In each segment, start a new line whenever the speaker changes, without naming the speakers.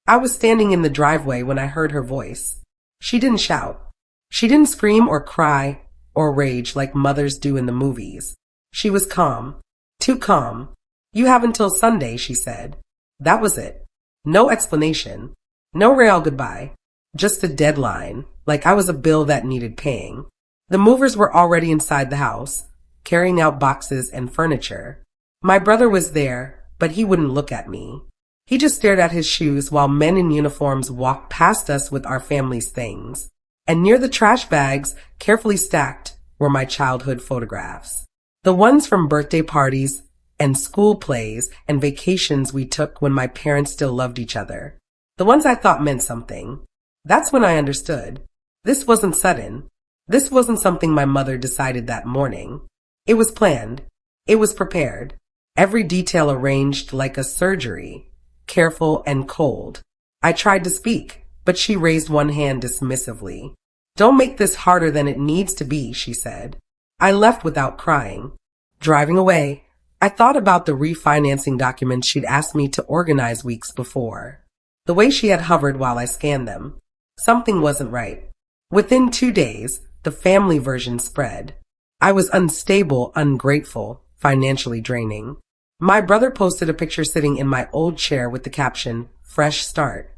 I was standing in the driveway when I heard her voice. She didn't shout. She didn't scream or cry or rage like mothers do in the movies. She was calm. Too calm. "You have until Sunday," she said. That was it. No explanation. No real goodbye. Just a deadline, like I was a bill that needed paying. The movers were already inside the house, carrying out boxes and furniture. My brother was there, but he wouldn't look at me. He just stared at his shoes while men in uniforms walked past us with our family's things. And near the trash bags, carefully stacked, were my childhood photographs. The ones from birthday parties and school plays and vacations we took when my parents still loved each other. The ones I thought meant something. That's when I understood. This wasn't sudden. This wasn't something my mother decided that morning. It was planned. It was prepared. Every detail arranged like a surgery. Careful and cold. I tried to speak, but she raised one hand dismissively. "Don't make this harder than it needs to be," she said. I left without crying. Driving away, I thought about the refinancing documents she'd asked me to organize weeks before. The way she had hovered while I scanned them. Something wasn't right. Within 2 days, the family version spread. I was unstable, ungrateful, financially draining. My brother posted a picture sitting in my old chair with the caption, "Fresh start."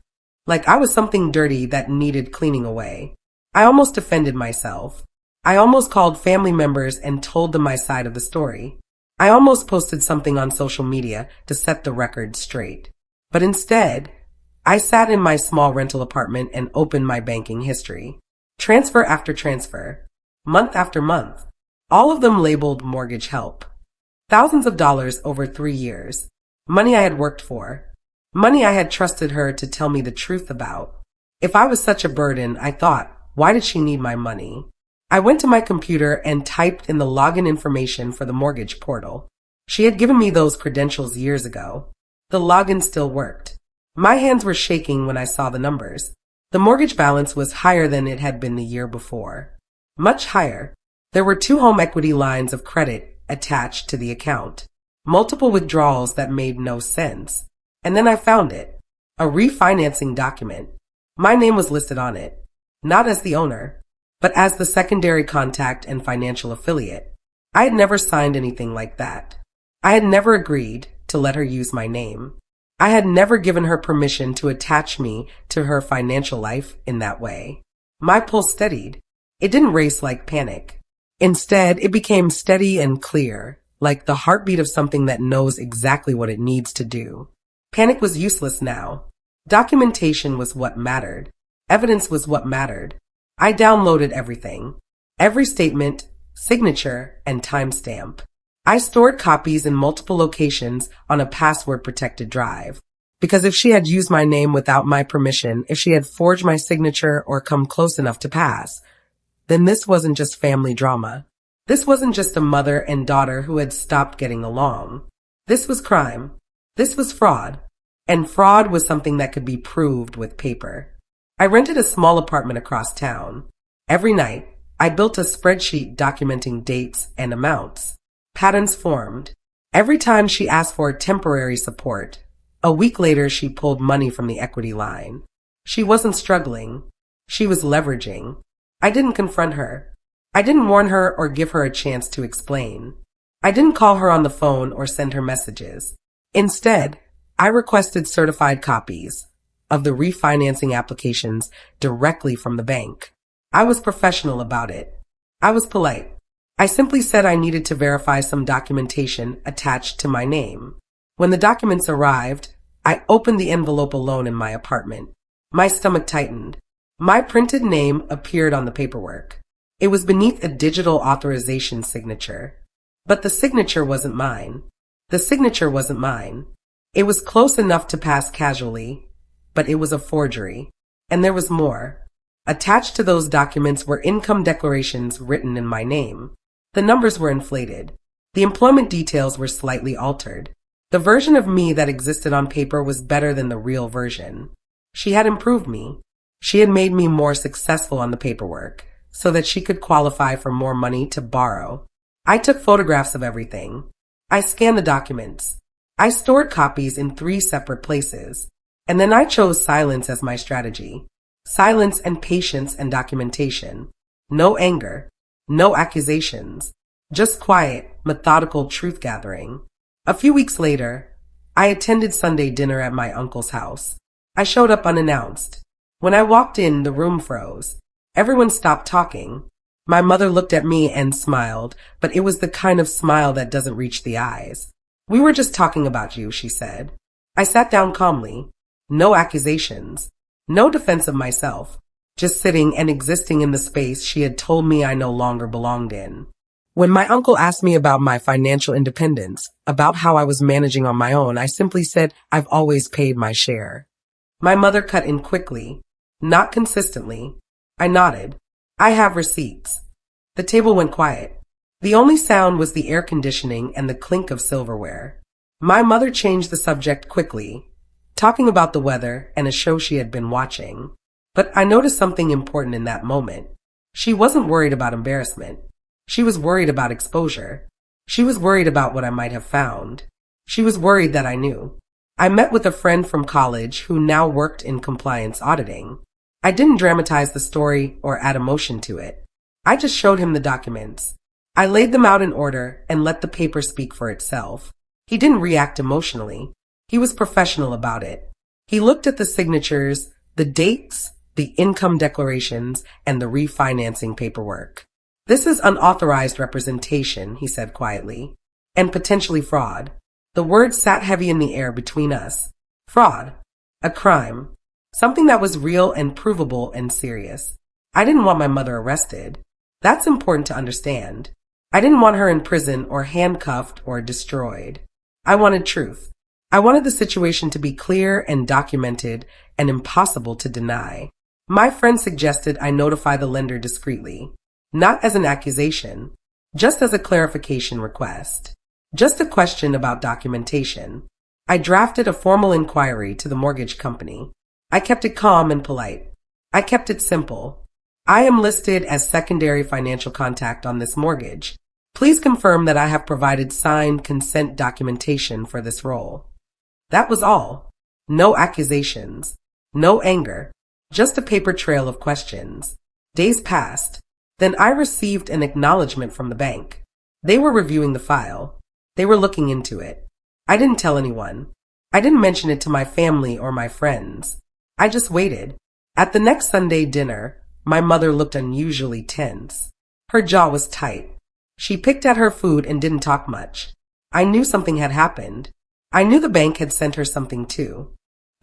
Like I was something dirty that needed cleaning away. I almost offended myself. I almost called family members and told them my side of the story. I almost posted something on social media to set the record straight. But instead, I sat in my small rental apartment and opened my banking history. Transfer after transfer. Month after month. All of them labeled mortgage help. Thousands of dollars over 3 years. Money I had worked for. Money I had trusted her to tell me the truth about. If I was such a burden, I thought, why did she need my money? I went to my computer and typed in the login information for the mortgage portal. She had given me those credentials years ago. The login still worked. My hands were shaking when I saw the numbers. The mortgage balance was higher than it had been the year before. Much higher. There were 2 home equity lines of credit attached to the account. Multiple withdrawals that made no sense. And then I found it. A refinancing document. My name was listed on it. Not as the owner, but as the secondary contact and financial affiliate. I had never signed anything like that. I had never agreed to let her use my name. I had never given her permission to attach me to her financial life in that way. My pulse steadied. It didn't race like panic. Instead, it became steady and clear, like the heartbeat of something that knows exactly what it needs to do. Panic was useless now. Documentation was what mattered. Evidence was what mattered. I downloaded everything. Every statement, signature, and timestamp. I stored copies in multiple locations on a password-protected drive. Because if she had used my name without my permission, if she had forged my signature or come close enough to pass, then this wasn't just family drama. This wasn't just a mother and daughter who had stopped getting along. This was crime. This was fraud. And fraud was something that could be proved with paper. I rented a small apartment across town. Every night, I built a spreadsheet documenting dates and amounts. Patterns formed. Every time she asked for temporary support, a week later she pulled money from the equity line. She wasn't struggling. She was leveraging. I didn't confront her. I didn't warn her or give her a chance to explain. I didn't call her on the phone or send her messages. Instead, I requested certified copies of the refinancing applications directly from the bank. I was professional about it. I was polite. I simply said I needed to verify some documentation attached to my name. When the documents arrived, I opened the envelope alone in my apartment. My stomach tightened. My printed name appeared on the paperwork. It was beneath a digital authorization signature. But the signature wasn't mine. The signature wasn't mine. It was close enough to pass casually, but it was a forgery. And there was more. Attached to those documents were income declarations written in my name. The numbers were inflated. The employment details were slightly altered. The version of me that existed on paper was better than the real version. She had improved me. She had made me more successful on the paperwork so that she could qualify for more money to borrow. I took photographs of everything. I scanned the documents. I stored copies in 3 separate places. And then I chose silence as my strategy. Silence and patience and documentation. No anger. No accusations. Just quiet, methodical truth gathering. A few weeks later, I attended Sunday dinner at my uncle's house. I showed up unannounced. When I walked in, the room froze. Everyone stopped talking. My mother looked at me and smiled, but it was the kind of smile that doesn't reach the eyes. "We were just talking about you," she said. I sat down calmly. No accusations. No defense of myself. Just sitting and existing in the space she had told me I no longer belonged in. When my uncle asked me about my financial independence, about how I was managing on my own, I simply said, "I've always paid my share." My mother cut in quickly. "Not consistently." I nodded. "I have receipts." The table went quiet. The only sound was the air conditioning and the clink of silverware. My mother changed the subject quickly, talking about the weather and a show she had been watching. But I noticed something important in that moment. She wasn't worried about embarrassment. She was worried about exposure. She was worried about what I might have found. She was worried that I knew. I met with a friend from college who now worked in compliance auditing. I didn't dramatize the story or add emotion to it. I just showed him the documents. I laid them out in order and let the paper speak for itself. He didn't react emotionally. He was professional about it. He looked at the signatures, the dates, the income declarations, and the refinancing paperwork. "This is unauthorized representation," he said quietly, "and potentially fraud." The words sat heavy in the air between us. Fraud. A crime. Something that was real and provable and serious. I didn't want my mother arrested. That's important to understand. I didn't want her in prison or handcuffed or destroyed. I wanted truth. I wanted the situation to be clear and documented and impossible to deny. My friend suggested I notify the lender discreetly, not as an accusation, just as a clarification request, just a question about documentation. I drafted a formal inquiry to the mortgage company. I kept it calm and polite. I kept it simple. "I am listed as secondary financial contact on this mortgage. Please confirm that I have provided signed consent documentation for this role." That was all. No accusations. No anger. Just a paper trail of questions. Days passed. Then I received an acknowledgement from the bank. They were reviewing the file. They were looking into it. I didn't tell anyone. I didn't mention it to my family or my friends. I just waited. At the next Sunday dinner, my mother looked unusually tense. Her jaw was tight. She picked at her food and didn't talk much. I knew something had happened. I knew the bank had sent her something too.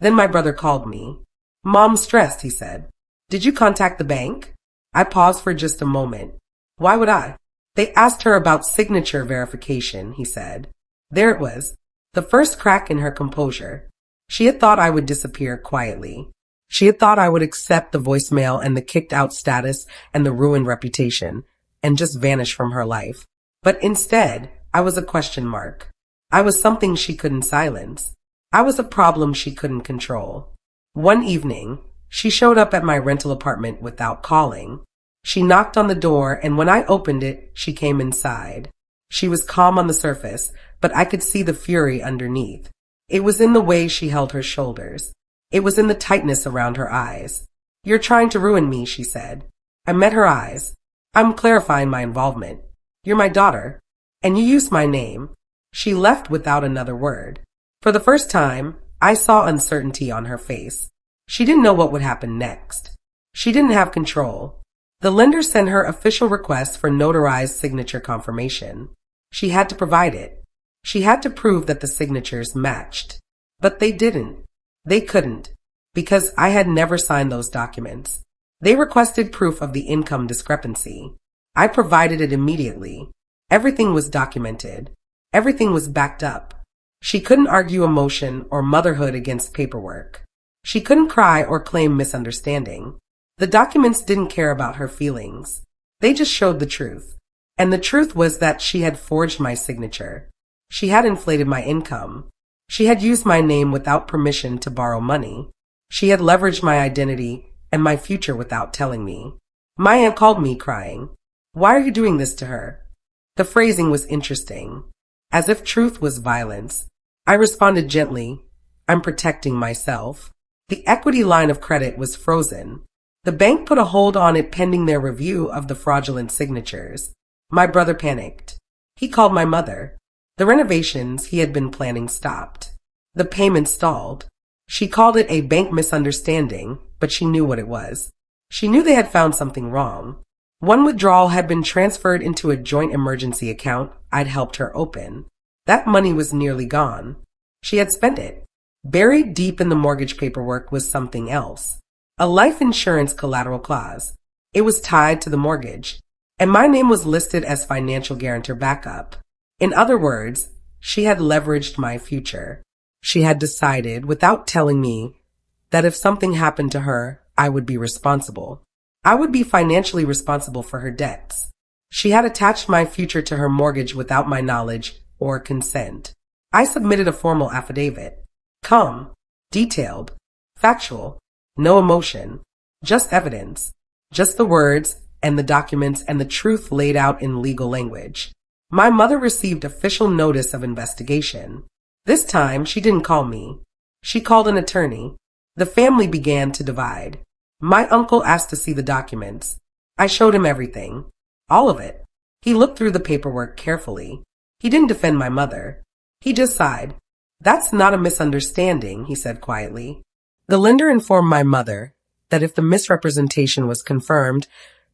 Then my brother called me. "Mom's stressed," he said. "Did you contact the bank?" I paused for just a moment. Why would I? "They asked her about signature verification," he said. There it was, the first crack in her composure. She had thought I would disappear quietly. She had thought I would accept the voicemail and the kicked out status and the ruined reputation and just vanish from her life. But instead, I was a question mark. I was something she couldn't silence. I was a problem she couldn't control. One evening, she showed up at my rental apartment without calling. She knocked on the door, and when I opened it, she came inside. She was calm on the surface, but I could see the fury underneath. It was in the way she held her shoulders. It was in the tightness around her eyes. "You're trying to ruin me," she said. I met her eyes. "I'm clarifying my involvement. You're my daughter, and you used my name." She left without another word. For the first time, I saw uncertainty on her face. She didn't know what would happen next. She didn't have control. The lender sent her official request for notarized signature confirmation. She had to provide it. She had to prove that the signatures matched. But they didn't. They couldn't, because I had never signed those documents. They requested proof of the income discrepancy. I provided it immediately. Everything was documented. Everything was backed up. She couldn't argue emotion or motherhood against paperwork. She couldn't cry or claim misunderstanding. The documents didn't care about her feelings. They just showed the truth. And the truth was that she had forged my signature. She had inflated my income. She had used my name without permission to borrow money. She had leveraged my identity and my future without telling me. My aunt called me crying. "Why are you doing this to her?" The phrasing was interesting. As if truth was violence. I responded gently, "I'm protecting myself." The equity line of credit was frozen. The bank put a hold on it pending their review of the fraudulent signatures. My brother panicked. He called my mother. The renovations he had been planning stopped. The payment stalled. She called it a bank misunderstanding, but she knew what it was. She knew they had found something wrong. One withdrawal had been transferred into a joint emergency account I'd helped her open. That money was nearly gone. She had spent it. Buried deep in the mortgage paperwork was something else. A life insurance collateral clause. It was tied to the mortgage, and my name was listed as financial guarantor backup. In other words, she had leveraged my future. She had decided, without telling me, that if something happened to her, I would be responsible. I would be financially responsible for her debts. She had attached my future to her mortgage without my knowledge or consent. I submitted a formal affidavit. Calm, detailed, factual, no emotion, just evidence, just the words and the documents and the truth laid out in legal language. My mother received official notice of investigation. This time, she didn't call me. She called an attorney. The family began to divide. My uncle asked to see the documents. I showed him everything. All of it. He looked through the paperwork carefully. He didn't defend my mother. He just sighed. That's not a misunderstanding, he said quietly. The lender informed my mother that if the misrepresentation was confirmed,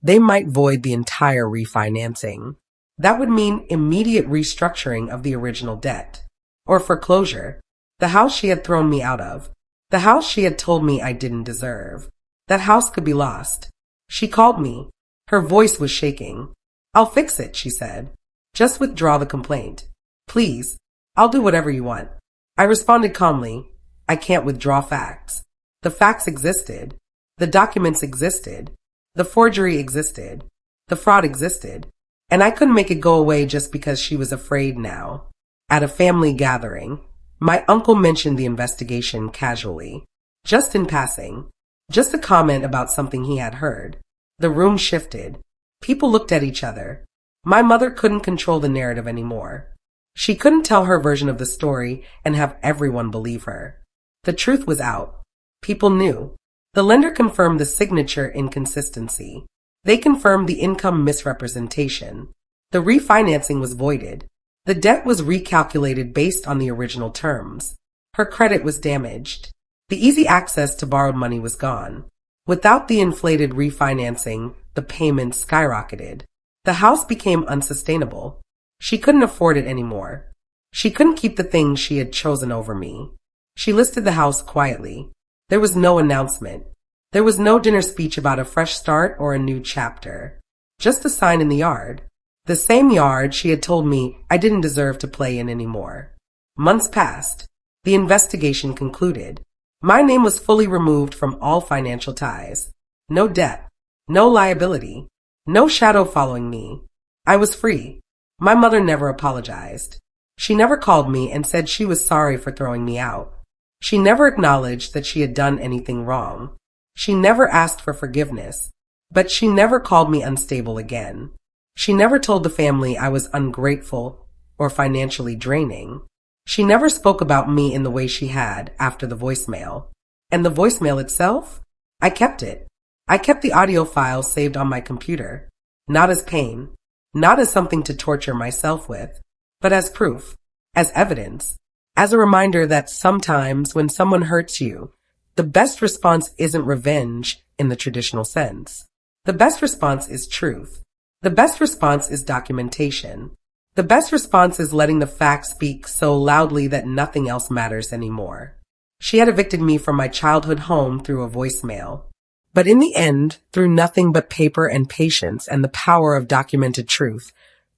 they might void the entire refinancing. That would mean immediate restructuring of the original debt. Or foreclosure. The house she had thrown me out of. The house she had told me I didn't deserve. That house could be lost. She called me. Her voice was shaking. I'll fix it, she said. Just withdraw the complaint. Please, I'll do whatever you want. I responded calmly. I can't withdraw facts. The facts existed. The documents existed. The forgery existed. The fraud existed. And I couldn't make it go away just because she was afraid now. At a family gathering, my uncle mentioned the investigation casually. Just in passing. Just a comment about something he had heard. The room shifted. People looked at each other. My mother couldn't control the narrative anymore. She couldn't tell her version of the story and have everyone believe her. The truth was out. People knew. The lender confirmed the signature inconsistency. They confirmed the income misrepresentation. The refinancing was voided. The debt was recalculated based on the original terms. Her credit was damaged. The easy access to borrowed money was gone. Without the inflated refinancing, the payments skyrocketed. The house became unsustainable. She couldn't afford it anymore. She couldn't keep the things she had chosen over me. She listed the house quietly. There was no announcement. There was no dinner speech about a fresh start or a new chapter. Just a sign in the yard. The same yard she had told me I didn't deserve to play in anymore. Months passed. The investigation concluded. My name was fully removed from all financial ties. No debt. No liability. No shadow following me. I was free. My mother never apologized. She never called me and said she was sorry for throwing me out. She never acknowledged that she had done anything wrong. She never asked for forgiveness, but she never called me unstable again. She never told the family I was ungrateful or financially draining. She never spoke about me in the way she had after the voicemail. And the voicemail itself? I kept it. I kept the audio file saved on my computer. Not as pain. Not as something to torture myself with, but as proof, as evidence, as a reminder that sometimes when someone hurts you, the best response isn't revenge in the traditional sense. The best response is truth. The best response is documentation. The best response is letting the facts speak so loudly that nothing else matters anymore. She had evicted me from my childhood home through a voicemail. But in the end, through nothing but paper and patience and the power of documented truth,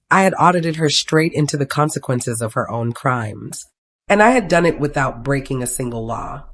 I had audited her straight into the consequences of her own crimes. And I had done it without breaking a single law.